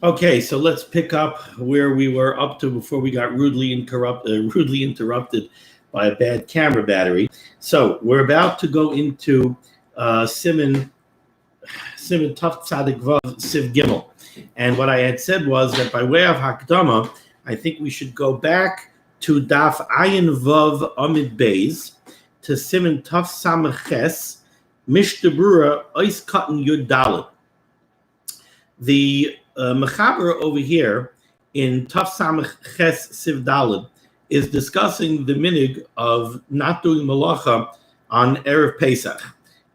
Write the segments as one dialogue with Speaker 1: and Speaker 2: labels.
Speaker 1: Okay, so let's pick up where we were up to before we got rudely interrupted by a bad camera battery. So we're about to go into Siman Tuf Tzadik Vav Siv Gimel, and what I had said was that by way of Hakdama, I think we should go back to Daf Ayin Vav Amid Beis to Siman Tuf Samach Ches Berurah Ois Katan Yud Dalet. The Mechaber over here in Taf Samach Ches Siv Daled is discussing the minig of not doing malacha on Erev Pesach.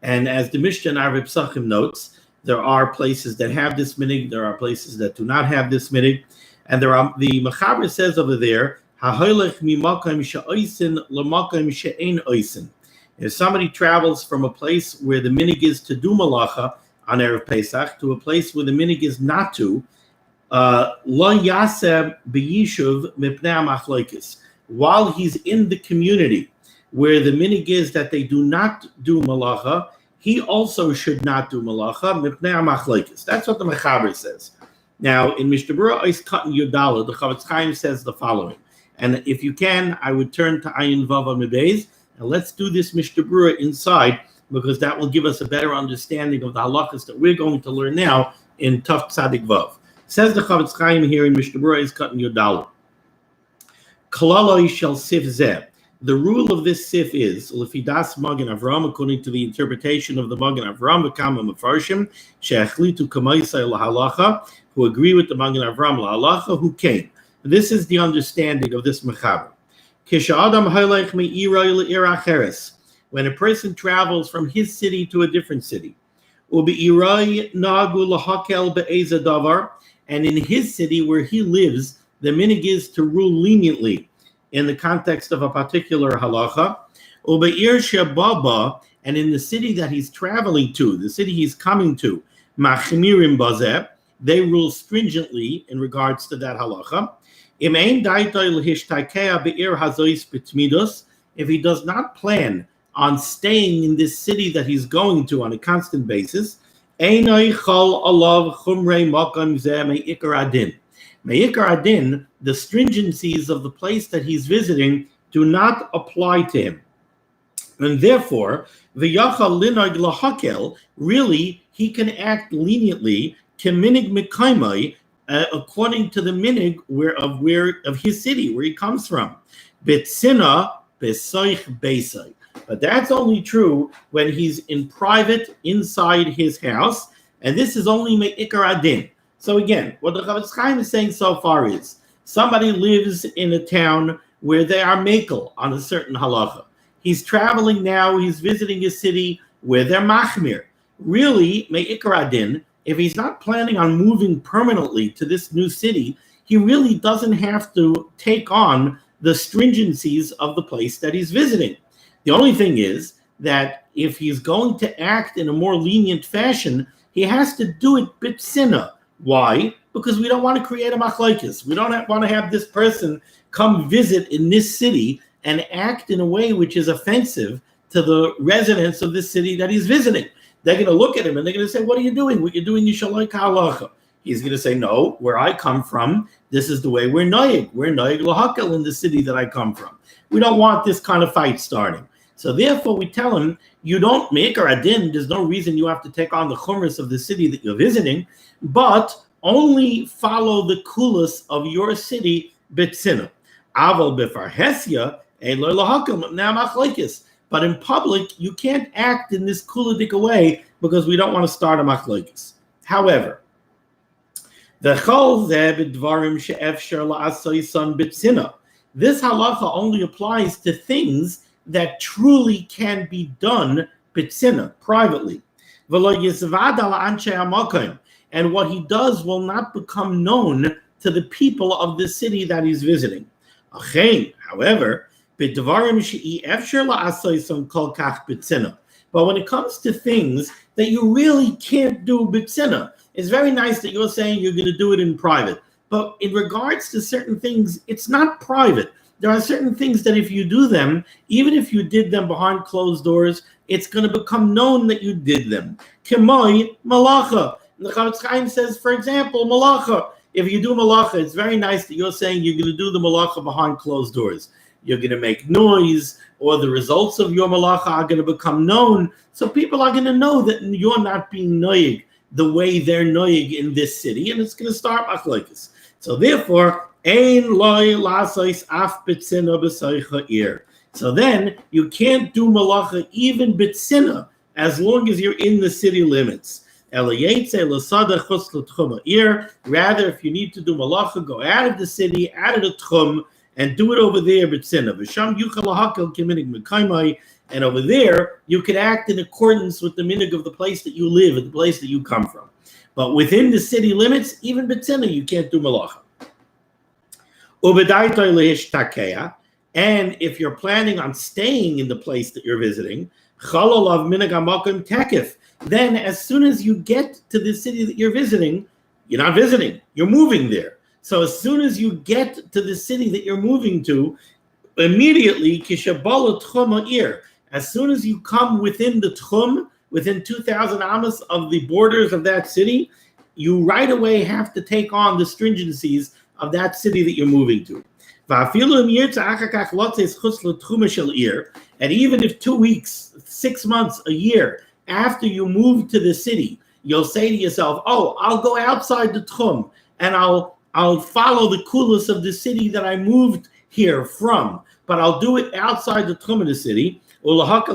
Speaker 1: And as the Mishnah and Arvei Psachim notes, there are places that have this minig, there are places that do not have this minig. And the Mechaber says over there, Ha'holech mimakom she'oisin lamakom she'ein oisin. If somebody travels from a place where the minig is to do malacha on Erev Pesach to a place where the minig is not to, lo yaseh b'yishuv mipnei ha'machloikis. While he's in the community where the minig is that they do not do malacha, he also should not do malacha mipnei ha'machloikis. That's what the Mechaber says. Now, in Mishnah Berurah Ois Katan Yud Dalet, the Chavetz Chaim says the following. And if you can, I would turn to Ayin Vav Amid Beis, and let's do this Mishnah Berurah inside, because that will give us a better understanding of the halachas that we're going to learn now in Tuf Tzadik Vav. Says the Chavetz Chaim here in Mishnah Berurah Ois Katan Yud Dalet. Kalaloi shel sif zeh. The rule of this sif is lefidas Magen Avram, according to the interpretation of the Magen Avram, v'kama mefarshim she'achlitu kamaisai lahalacha, who agree with the Magen Avram lahalacha, who came. This is the understanding of this mechaber. Kishadam halech me'ira le'ira acheres. When a person travels from his city to a different city, ube'irai nagu lahakel be'eza davar, and in his city where he lives, the minig is to rule leniently in the context of a particular halacha. Ube'ir shebaba, and in the city that he's traveling to, the city he's coming to, machmirim bazeh, they rule stringently in regards to that halacha. Im ein daitoi l'hishtakea be'ir hazois b'tmidus, if he does not plan on staying in this city that he's going to on a constant basis, einoi chol alav chumrei makam zeh me'ikar adin. Me'ikar adin, the stringencies of the place that he's visiting do not apply to him. And therefore, v'yachal linag lahakel, really, he can act leniently, keminig mekaimai, according to the minig of his city, where he comes from. Bitsina besoich beisai. But that's only true when he's in private inside his house, and this is only me'ikar adin. So again, what the Chavetz Chaim is saying so far is, somebody lives in a town where they are mekel on a certain halacha. He's traveling now, he's visiting a city where they're machmir. Really, me'ikar adin, if he's not planning on moving permanently to this new city, he really doesn't have to take on the stringencies of the place that he's visiting. The only thing is that if he's going to act in a more lenient fashion, he has to do it bitsina. Why? Because we don't want to create a machlokes. We don't want to have this person come visit in this city and act in a way which is offensive to the residents of this city that he's visiting. They're going to look at him and they're going to say, what are you doing? What you're doing, you shall like halacha. He's going to say, no, where I come from, this is the way we're noyeg. We're noyeg lahakel in the city that I come from. We don't want this kind of fight starting. So therefore, we tell him, you don't make or adin. There's no reason you have to take on the chumras of the city that you're visiting, but only follow the kulas of your city bitsina. Aval befarhesia eloi lahakel now machlokes. But in public, you can't act in this kuladik way because we don't want to start a machlokes. However, the chol zeh b'dvarim she'efshar la'asoyson bitsina. This halacha only applies to things that truly can be done bitsina, privately. And what he does will not become known to the people of the city that he's visiting. However, but when it comes to things that you really can't do bitsina, it's very nice that you're saying you're going to do it in private. But in regards to certain things, it's not private. There are certain things that if you do them, even if you did them behind closed doors, it's going to become known that you did them. Kemoi malacha. The Chavetz Chaim says, for example, malacha. if you do malacha, it's very nice that you're saying you're going to do the malacha behind closed doors. You're going to make noise, or the results of your malacha are going to become known. So people are going to know that you're not being noyig the way they're noyig in this city, and it's going to start machlokes. So therefore, ein loy lasois af betzina b'soicha ir. So then you can't do malacha even betzina as long as you're in the city limits. Rather, if you need to do malacha, go out of the city, out of the tchum, and do it over there, betzina. And over there, you can act in accordance with the minig of the place that you live, and the place that you come from. But within the city limits, even betzina, you can't do malacha. And if you're planning on staying in the place that you're visiting, then as soon as you get to the city that you're visiting, you're not visiting, you're moving there. So as soon as you get to the city that you're moving to, immediately, as soon as you come within the tchum, within 2,000 amas of the borders of that city, you right away have to take on the stringencies of that city that you're moving to. And even if 2 weeks, 6 months, a year after you move to the city, you'll say to yourself, "Oh, I'll go outside the tchum and I'll follow the kulas of the city that I moved here from, but I'll do it outside the tchum of the city." You're not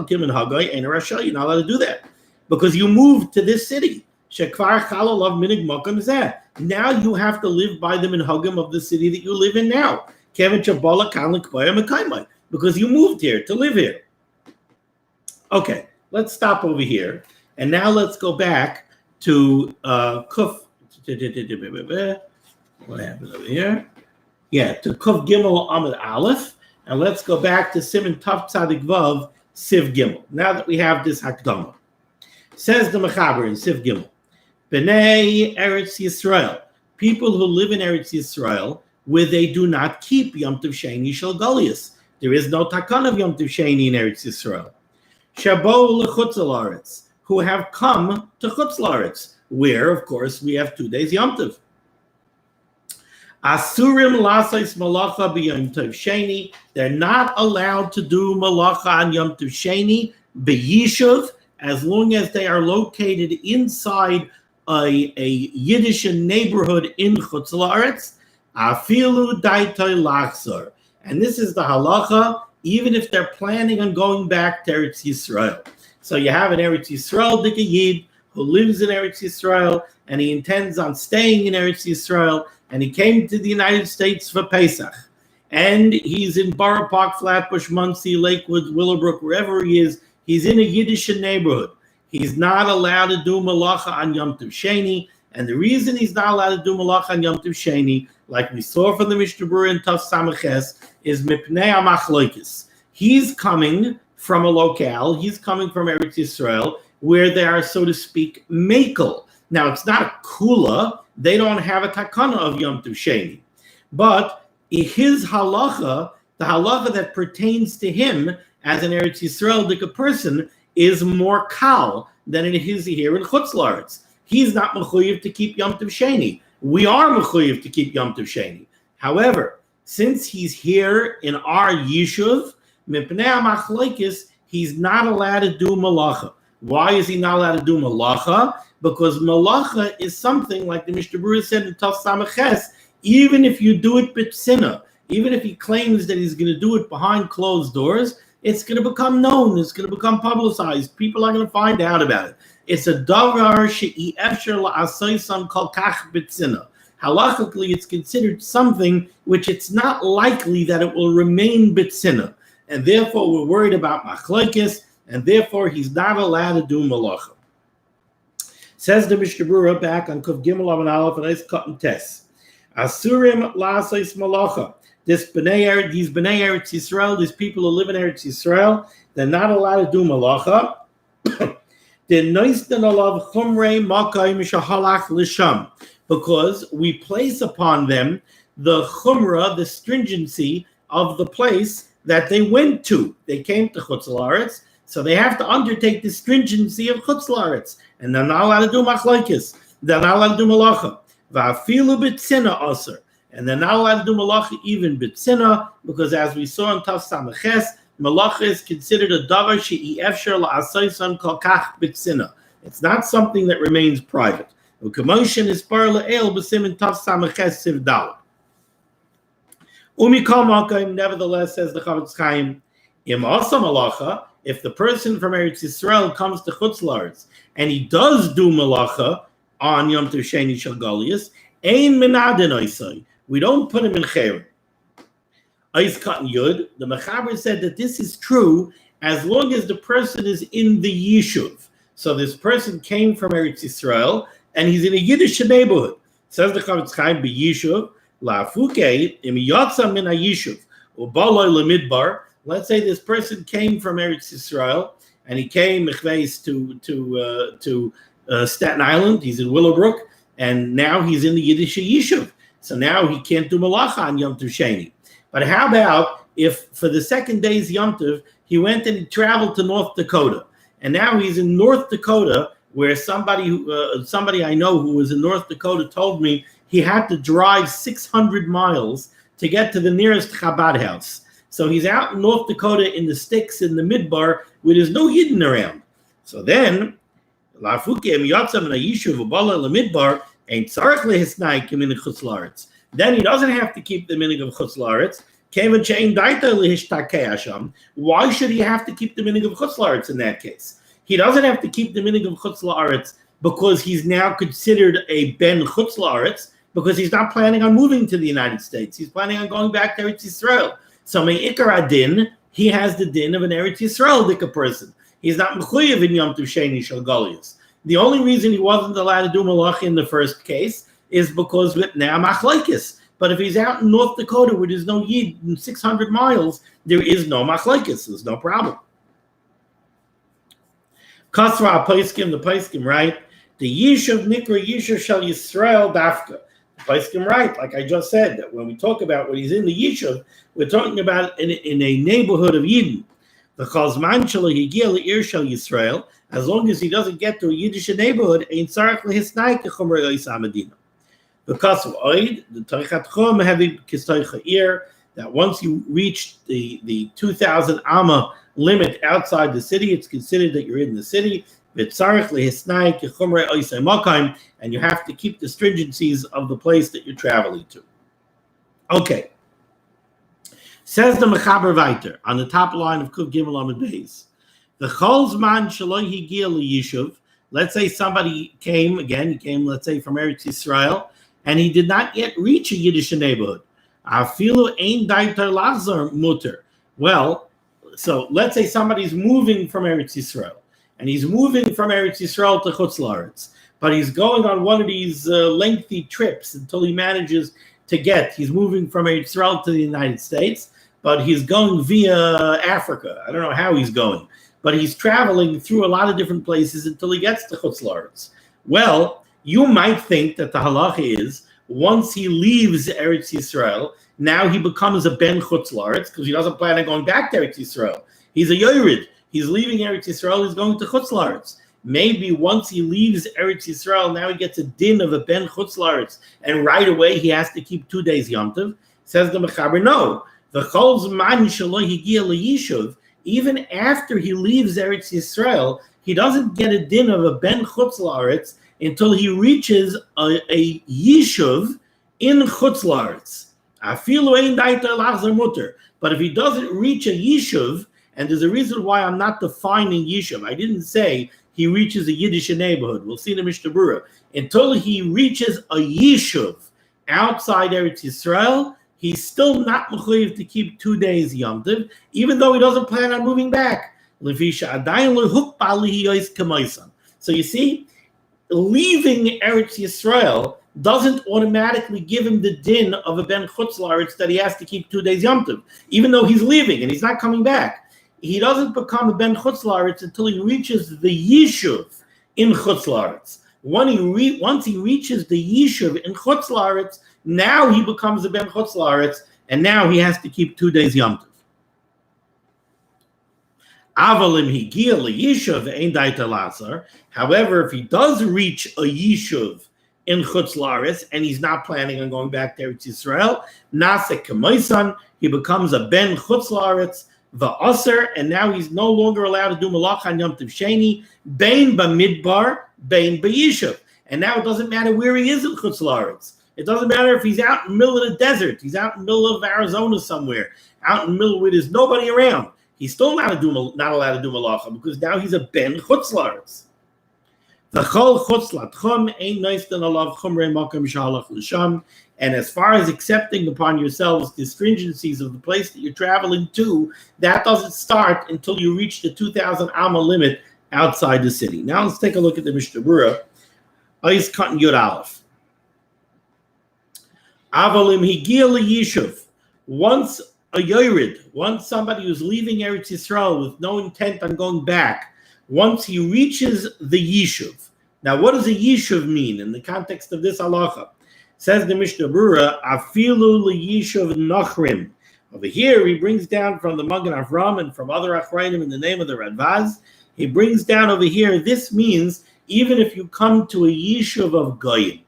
Speaker 1: allowed to do that because you moved to this city. Now you have to live by the minhagim of the city that you live in now. Because you moved here to live here. Okay, let's stop over here. And now let's go back to Kuf. What happened over here? Yeah, to Kuf Gimel Amud Aleph. And let's go back to Siman Tav Tzadik Vav Siv Gimel. Now that we have this Hakdama. Says the Mechaber in Siv Gimel. B'nai Eretz Yisrael. People who live in Eretz Yisrael, where they do not keep Yom Tov Sheni Shel Golius. There is no takan of Yom Tov Sheni in Eretz Yisrael. Shabo l'chutz la'aretz, who have come to chutz la'aretz, where, of course, we have 2 days Yom Tov. Asurim lasais malacha b'Yom Tov Sheni. They're not allowed to do malacha on Yom Tov Sheni b'yishuv, as long as they are located inside a Yiddish neighborhood in chutz la'aretz. Afilu daitoi lachzor. And this is the halacha, even if they're planning on going back to Eretz Yisrael. So you have an Eretz Yisrael Dika Yid who lives in Eretz Yisrael, and he intends on staying in Eretz Yisrael, and he came to the United States for Pesach. And he's in Borough Park, Flatbush, Muncie, Lakewood, Willowbrook, wherever he is. He's in a Yiddish neighborhood. He's not allowed to do malacha on Yom Tov Sheni. And the reason he's not allowed to do malacha on Yom Tov Sheni, like we saw from the Mishnah Berurah in Taf Samaches, is mipnei hamachloikis. He's coming from a locale. He's coming from Eretz Yisrael, where they are, so to speak, mekel. Now, it's not a kula. They don't have a takana of Yom Tov Sheni. But his halacha, the halacha that pertains to him as an Eretz Yisrael person, is more kal than it is here in Chutz La'aretz. He's not mechuyev to keep Yom Tov Sheni. We are mechuyev to keep Yom Tov Sheni. However, since he's here in our yishuv, mipnei hamachloikis, he's not allowed to do malacha. Why is he not allowed to do malacha? Because malacha is something, like the Mishnah Berurah said in Taf Samaches, even if you do it b'tzina, even if he claims that he's going to do it behind closed doors, it's going to become known. It's going to become publicized. People are going to find out about it. It's a davar she'i efshar la'asoisam kol kach b'tzina. Halachically, it's considered something which it's not likely that it will remain b'tzina. And therefore, we're worried about machlokes, and therefore, he's not allowed to do malacha. Says the Mishnah Berurah back on Kuf Gimel Amud Aleph and Eis Katan Tes. Asurim la'asais malacha. These Bnei Eretz Yisrael, these people who live in Eretz Yisrael, they're not allowed to do malacha. Because we place upon them the chumrah, the stringency of the place that they went to. They came to Chutz La'aretz, so they have to undertake the stringency of Chutz La'aretz, and they're not allowed to do machlokes. They're not allowed to do malacha. Va'afilu b'tzina aser. And they're not allowed to do malacha even b'tzina, because as we saw in Tav Samaches, malacha is considered a davar she'i efshar la'asaysan kol kach b'tzina. It's not something that remains private. U'kamotion is bar le'el b'simin Tav Samaches siv dalet. Umikol makayim, nevertheless, says the Chavetz Chaim, im asa malacha, if the person from Eretz Yisrael comes to Chutz La'aretz and he does do malacha on Yom Tov Sheni Shel Golius, ein minadin oisai. We don't put him in cherem. Eis Katan Yud, the Mechaber said that this is true as long as the person is in the Yishuv. So this person came from Eretz Yisrael and he's in a Yiddish neighborhood. Says the Chavetz Chaim, be Yishuv, la'afuke, im yotza min ha-Yishuv, u'baloi lemidbar. Let's say this person came from Eretz Yisrael and he came to Staten Island. He's in Willowbrook, and now he's in the Yiddish Yishuv. So now he can't do malacha on Yom Tov Sheni. But how about if for the second day's Yom Tov, he went and he traveled to North Dakota, and now he's in North Dakota, where somebody I know who was in North Dakota told me he had to drive 600 miles to get to the nearest Chabad house. So he's out in North Dakota in the sticks in the midbar where there's no Yidden around. So then, then he doesn't have to keep the minig of Chutz La'aretz. Why should he have to keep the minig of Chutz La'aretz in that case? He doesn't have to keep the minig of Chutz La'aretz because he's now considered a ben Chutz La'aretz, because he's not planning on moving to the United States. He's planning on going back to Eretz Yisrael. So me'ikar adin, he has the din of an Eretz Yisrael dika person. He's not mechuyev in Yom Tov Sheni Shel Golius. The only reason he wasn't allowed to do malacha in the first case is because with now machlekes. But if he's out in North Dakota where there's no Yid in 600 miles, there is no machlekes. There's no problem. Kasra Paiskim, the Paiskim, right? The Yishuv Nikra Yishuv Shel Yisrael Dafka. The Paiskim, right? Like I just said, that when we talk about when he's in the Yishuv, we're talking about in a neighborhood of Yidden. The Chazman Shel Higia Le'ir Shel Yisrael, as long as he doesn't get to a Yiddish neighborhood, Ein Tzarech Lehisnai Kechumrei Oisa Medina. Because of Oid, the Toichat Chom Hevi Kistoicha Ir, that once you reach the 2,000 Amma limit outside the city, it's considered that you're in the city. And you have to keep the stringencies of the place that you're traveling to. Okay. Says the Mechaber Weiter on the top line of Kuf Gimel Amud Beis. The Cholzman Shaloi Higia Yishuv. Let's say somebody came, let's say from Eretz Yisrael, and he did not yet reach a Yiddish neighborhood. Afilu ein daitar lazar muter. Well, so let's say somebody's moving from Eretz Yisrael, and he's moving from Eretz Yisrael to Chutz La'aretz, but he's going on one of these lengthy trips until he manages to he's moving from Eretz Yisrael to the United States, but he's going via Africa. I don't know how he's going, but he's traveling through a lot of different places until he gets to Chutz La'aretz. Well, you might think that the halacha is, once he leaves Eretz Yisrael, now he becomes a ben Chutz La'aretz because he doesn't plan on going back to Eretz Yisrael. He's a yored. He's leaving Eretz Yisrael. He's going to Chutz La'aretz. Maybe once he leaves Eretz Yisrael, now he gets a din of a ben Chutz La'aretz, and right away he has to keep 2 days Yom Tov. Says the Mechaber, no. The Cholz Man Shelo Higia L'Yishuv, even after he leaves Eretz Yisrael, he doesn't get a din of a ben Chutz La'aretz until he reaches a Yishuv in Chutz La'aretz. Afilu ein daitar lazar muter. But if he doesn't reach a Yishuv, and there's a reason why I'm not defining Yishuv. I didn't say he reaches a Yiddish neighborhood. We'll see in the Mishnah Berurah. Until he reaches a Yishuv outside Eretz Yisrael, he's still not mechuyev to keep 2 days Yom Tov, even though he doesn't plan on moving back. So you see, leaving Eretz Yisrael doesn't automatically give him the din of a ben Chutz La'aretz that he has to keep 2 days Yom Tov, even though he's leaving and he's not coming back. He doesn't become a ben Chutz La'aretz until he reaches the Yishuv in Chutz La'aretz. Once he reaches the Yishuv in Chutz La'aretz, now he becomes a ben Chutz La'aretz, and now he has to keep 2 days Yom Tov. Avalim higia liyishuv ein daitar lazar. However, if he does reach a Yishuv in Chutz La'aretz, and he's not planning on going back to Eretz Yisrael. Nasek Kamoisan, he becomes a ben Chutz La'aretz, va'aser, and now he's no longer allowed to do malacha on Yom Tov Sheni, bein b'midbar, bein b'yishuv. And now it doesn't matter where he is in Chutz La'aretz. It doesn't matter if he's out in the middle of the desert, he's out in the middle of Arizona somewhere, out in the middle where there's nobody around. He's still not allowed to do malacha because now he's a ben Chutz La'aretz. And as far as accepting upon yourselves the stringencies of the place that you're traveling to, that doesn't start until you reach the 2,000 amma limit outside the city. Now let's take a look at the Mishnah Berurah. Ois Katan Yud Aleph. Avalim Higia Yishuv. Once a Yored, once somebody who's leaving Eretz Yisrael with no intent on going back, once he reaches the Yishuv. Now, what does a Yishuv mean in the context of this halacha? Says the Mishnah Berurah, Afilu Yishuv Nachrim. Over here, he brings down from the Magen Avram and from other Achrayim in the name of the Radvaz, he brings down over here, this means even if you come to a Yishuv of Goyim.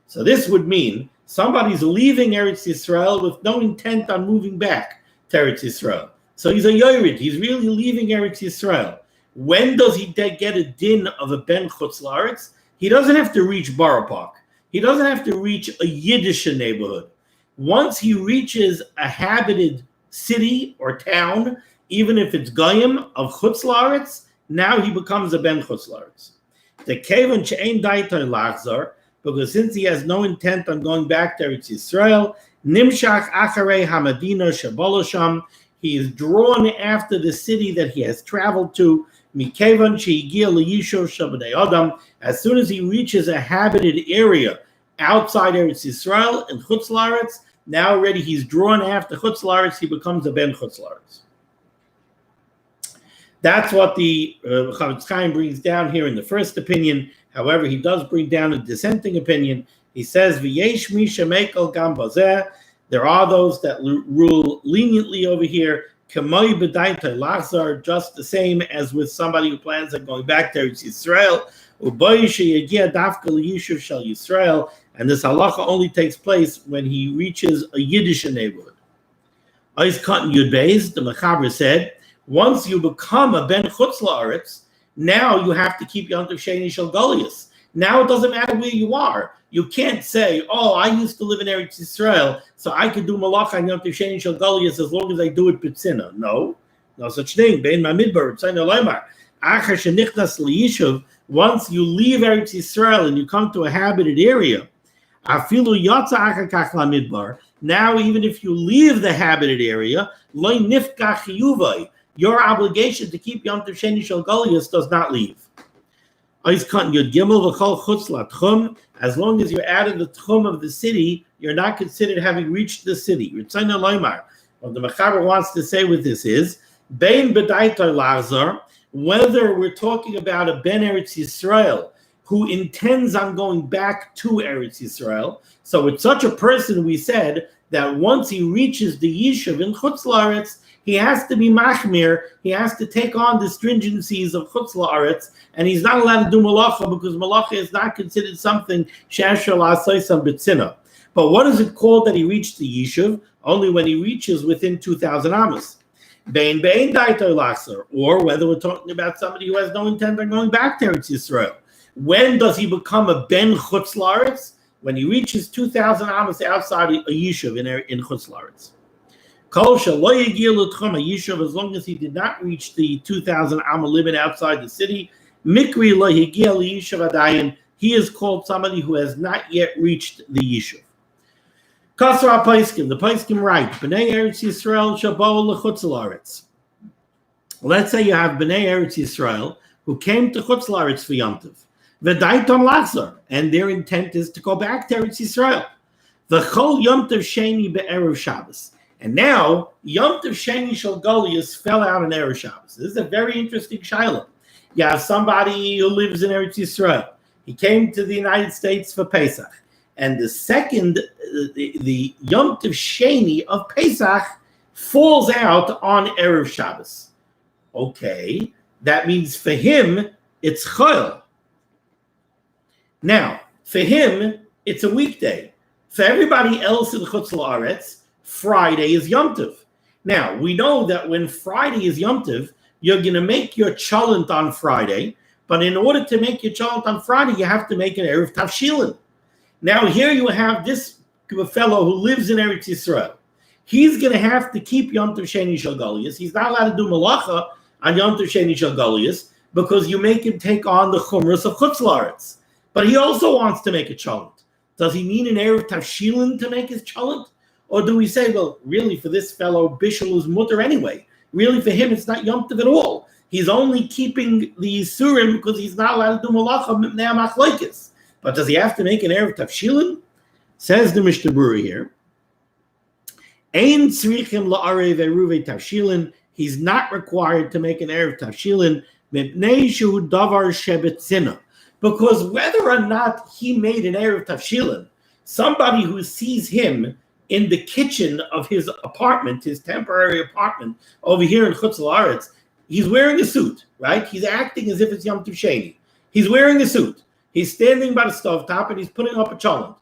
Speaker 1: So this would mean somebody's leaving Eretz Yisrael with no intent on moving back to Eretz Yisrael. So he's a Yored, he's really leaving Eretz Yisrael. When does he get a din of a ben Chutz La'aretz? He doesn't have to reach Borough Park. He doesn't have to reach a Yiddish neighborhood. Once he reaches a habited city or town, even if it's Goyim of Chutz La'aretz, now he becomes a ben Chutz La'aretz. The Kevan She'ein Daitoi Lachzor, because since he has no intent on going back to Eretz Yisrael, Nimshach Acharei Hamadina Shabolosham, he is drawn after the city that he has traveled to. As soon as he reaches a habited area outside Eretz Yisrael and Chutz La'aretz, now already he's drawn after Chutz La'aretz, he becomes a ben Chutz La'aretz. That's what the Chavetz Chaim brings down here in the first opinion. However, he does bring down a dissenting opinion. He says, V'yesh mi shemekel gam bazeh. There are those that rule leniently over here, Kamoi b'daitoi lachzor, just the same as with somebody who plans on going back to Eretz Yisrael. Uboy sheyagia dafka liyishuv shel Yisrael, and this halacha only takes place when he reaches a Yiddish neighborhood. Ois Katan Yud Beis, the Mechaber said, once you become a ben Chutz La'aretz, now you have to keep Yom Tov Sheni Shel Golius. Now it doesn't matter where you are. You can't say, oh, I used to live in Eretz Yisrael, so I could do malacha on Yom Tov Sheni Shel Golius as long as I do it b'tzina. No such thing. Bein ma'midbar, tzayna loymar. Achar shenichnas liyishuv, once you leave Eretz Yisrael and you come to a habited area, afilu yatsa achar kach la'midbar, now even if you leave the habited area, loy nifkach chiyuvai, your obligation to keep Yom Tov Sheni Shel Golius does not leave. As long as you're out of the tchum of the city, you're not considered having reached the city. What the Mechaber wants to say with this is, bein b'daitoi lachzor, whether we're talking about a ben Eretz Yisrael who intends on going back to Eretz Yisrael. So with such a person, we said that once he reaches the Yishuv in Chutz La'aretz, he has to be machmir, he has to take on the stringencies of Chutz La'aretz, and he's not allowed to do malacha because malacha is not considered something she'ashar la'asosam b'tzina. But what is it called that he reached the Yishuv? Only when he reaches within 2,000 amas. Bein daitoi lachzor, or whether we're talking about somebody who has no intent on going back to Eretz Yisrael. When does he become a ben Chutz La'aretz? When he reaches 2,000 amas outside a Yishuv in Chutz La'aretz. Kol shelo yagia l'tchum hayishuv, as long as he did not reach the 2,000 amma limit outside the city, mikri lo yagia liyishuv adayin, he is called somebody who has not yet reached the Yishuv. Kasra Paiskim, the Paiskim write, B'nai Eretz Yisrael shabou l'chutz la'aretz. Let's say you have B'nai Eretz Yisrael who came to Chutz La'aretz for Yom Tov, v'daiton lachzor, and their intent is to go back to Eretz Yisrael. V'chol Yom Tov Sheni be'erev Shabbos. And now, Yom Tov Sheni Shel Golius fell out on Erev Shabbos. This is a very interesting shaila. You have somebody who lives in Eretz Yisrael. He came to the United States for Pesach. And the second, the Yom Tov Sheni of Pesach falls out on Erev Shabbos. Okay, that means for him, it's Chol. Now, for him, it's a weekday. For everybody else in Chutz La'aretz, Friday is Yom Tov. Now, we know that when Friday is Yom Tov, you're going to make your chalent on Friday, but in order to make your chalent on Friday, you have to make an Erev Tavshilin. Now, here you have this fellow who lives in Eretz Yisrael. He's going to have to keep Yom Tov Sheni Shel Goliath. He's not allowed to do Malacha on Yom Tov Sheni Shel Goliath because you make him take on the Chumras of Chutz La'aretz. But he also wants to make a chalent. Does he need an Erev Tavshilin to make his chalent? Or do we say, well, really for this fellow, Bishul is mutter anyway. Really for him, it's not Yom Tov at all. He's only keeping the Yisurim because he's not allowed to do Malacha Mipnei HaMachloikis. But does he have to make an Erev Tavshilin? Says the Mishnah Berurah here. Ein tzrichim la'arev eruve tavshilin. He's not required to make an erev tavshilin mipnei shehu davar shebetzina. Because whether or not he made an erev tavshilin, somebody who sees him in the kitchen of his apartment, his temporary apartment over here in Chutz La'aretz, he's wearing a suit, right? He's acting as if it's Yom Tov Sheni. He's wearing a suit. He's standing by the stovetop and he's putting up a chalent.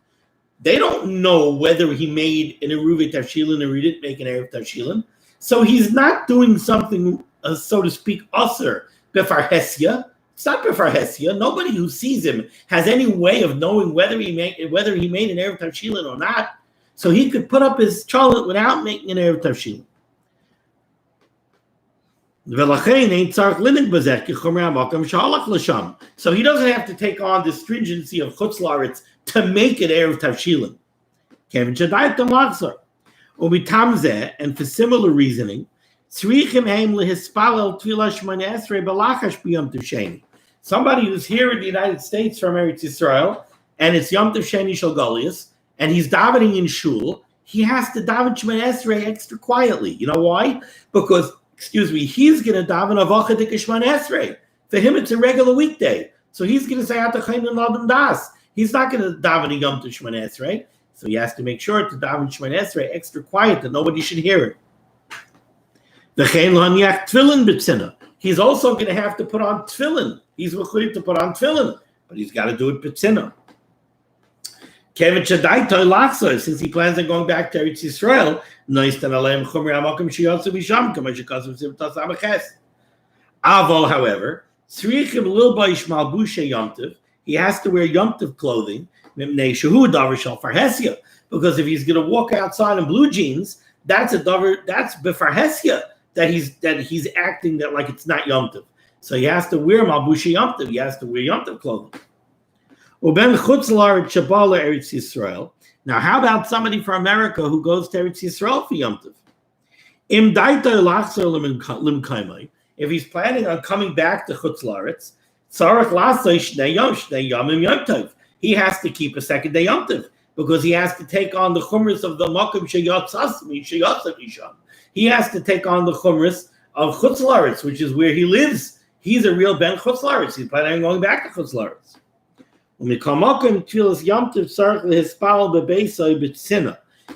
Speaker 1: They don't know whether he made an Eruv Tavshilin or he didn't make an Erev Tavshilin. So he's not doing something, so to speak, usher, Befar Hesia. It's not Befar Hesia. Nobody who sees him has any way of knowing whether he made an Erev Tavshilin or not. So he could put up his chalent without making an Erev Tavshilin. So he doesn't have to take on the stringency of Chutz La'aretz to make an Erev Tavshilin. And for similar reasoning, somebody who's here in the United States from Eretz Yisrael, and it's Yom Tov Sheni Shel Goliath, and he's davening in shul, he has to daven Shemon Esrei extra quietly. You know why? Because, he's going to daven Avacha Dik Shemon Esrei. For him, it's a regular weekday. So he's going to say, Atachayin Ladam Das. He's not going to daven a Yom Tov Shemon Esrei. So he has to make sure to daven Shemon Esrei extra quiet that nobody should hear it. He's also going to have to put on tefillin. He's required to put on tefillin, but he's got to do it b'tzina. Since he plans on going back to Eretz Yisrael, however, he has to wear Yom Tov clothing, because if he's going to walk outside in blue jeans, that's befarhesia that he's acting that like it's not Yom Tov. So he has to wear Malbusha Yom Tov. He has to wear Yom Tov clothing. Now, how about somebody from America who goes to Eretz Yisrael for Yom Tov? If he's planning on coming back to Chutz La'aretz, he has to keep a second day Yom Tov because he has to take on the chumras of the Makom Sheyatzav Misham. He has to take on the chumras of Chutz La'aretz, which is where he lives. He's a real ben Chutz La'aretz. He's planning on going back to Chutz La'aretz.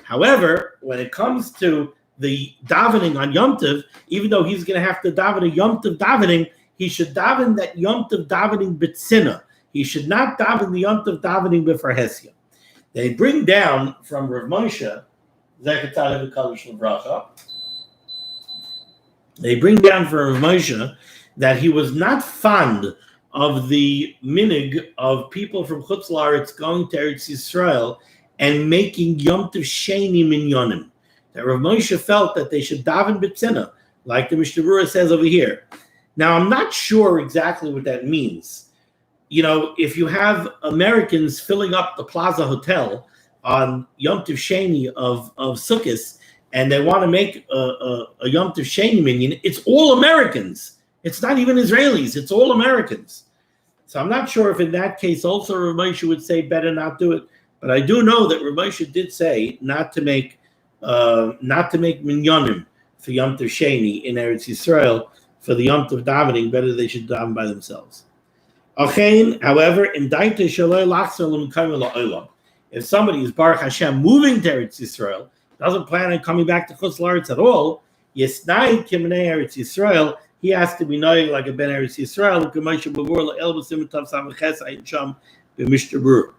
Speaker 1: However, when it comes to the davening on Yom Tov, even though he's going to have to daven a Yom Tov davening, he should daven that Yom Tov davening b'tzina. He should not daven the Yom Tov davening b'farhesia. They bring down from Rav Moshe, they bring down from Rav Moshe that he was not fond of the minig of people from Chutz La'aretz going to Eretz Yisrael and making Yom Tov Sheni minyanim. That Rav Moshe felt that they should daven b'tzina, like the Mishnah Berurah says over here. Now, I'm not sure exactly what that means. You know, if you have Americans filling up the Plaza Hotel on Yom Tov Sheni of Sukkot, and they want to make a Yom Tov Sheni minyan, it's all Americans. It's not even Israelis. It's all Americans. So I'm not sure if in that case also Rav Moshe would say better not do it. But I do know that Rav Moshe did say not to make minyanim for Yom Tov Sheni in Eretz Yisrael for the Yom Tov davening. Better they should daven by themselves. However, if somebody is Baruch Hashem moving to Eretz Yisrael, doesn't plan on coming back to Chutz La'aretz at all, Yisnai Kimnei Eretz Yisrael, he has to be knowing like a Ben Eretz Yisrael, Mishnah Berurah,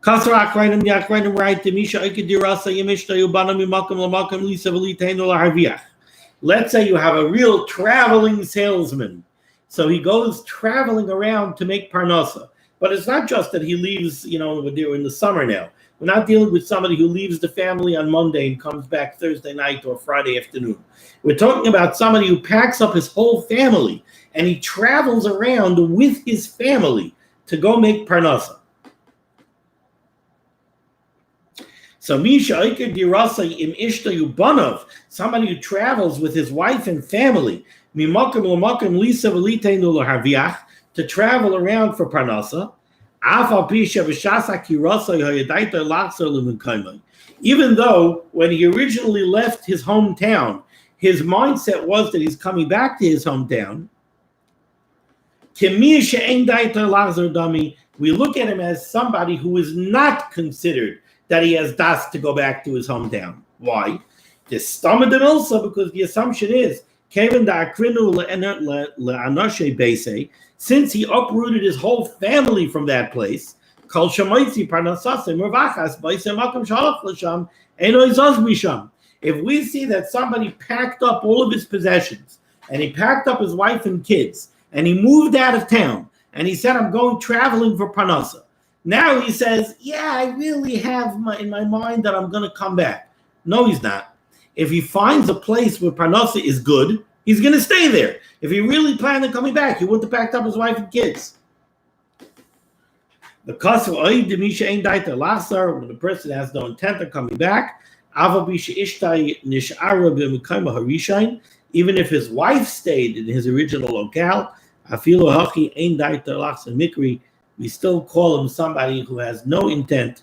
Speaker 1: Kasar Akrainim, the Akrainim right to Misha Ikadirasa Yemishta Yubanam Yumakam Lamakam Lisa Velitaino Laharviach. Let's say you have a real traveling salesman. So he goes traveling around to make parnasa. But it's not just that he leaves, we're in the summer now. We're not dealing with somebody who leaves the family on Monday and comes back Thursday night or Friday afternoon. We're talking about somebody who packs up his whole family and he travels around with his family to go make parnasa. So Misha Iker Dirasa im Ishta Yubanov, somebody who travels with his wife and family, Mimakam Lamakam Lisa Velitainu Laharviach, to travel around for parnasa. Even though when he originally left his hometown, his mindset was that he's coming back to his hometown. We look at him as somebody who is not considered that he has das to go back to his hometown. Why? Because the assumption is, since he uprooted his whole family from that place, if we see that somebody packed up all of his possessions, and he packed up his wife and kids, and he moved out of town, and he said, I'm going traveling for parnasa. Now he says, yeah, I really have in my mind that I'm going to come back. No, he's not. If he finds a place where parnasa is good, he's going to stay there. If he really planned on coming back, he wouldn't have packed up his wife and kids. The cost of when the person has no intent of coming back, even if his wife stayed in his original locale, we still call him somebody who has no intent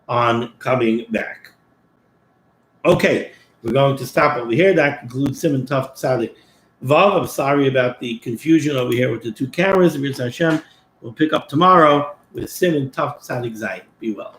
Speaker 1: on coming back. Okay, we're going to stop over here. That concludes Siman Tov Tzadik Vav. I'm sorry about the confusion over here with the two cameras. We'll pick up tomorrow with Siman Tov Tzadik Zayin. Be well.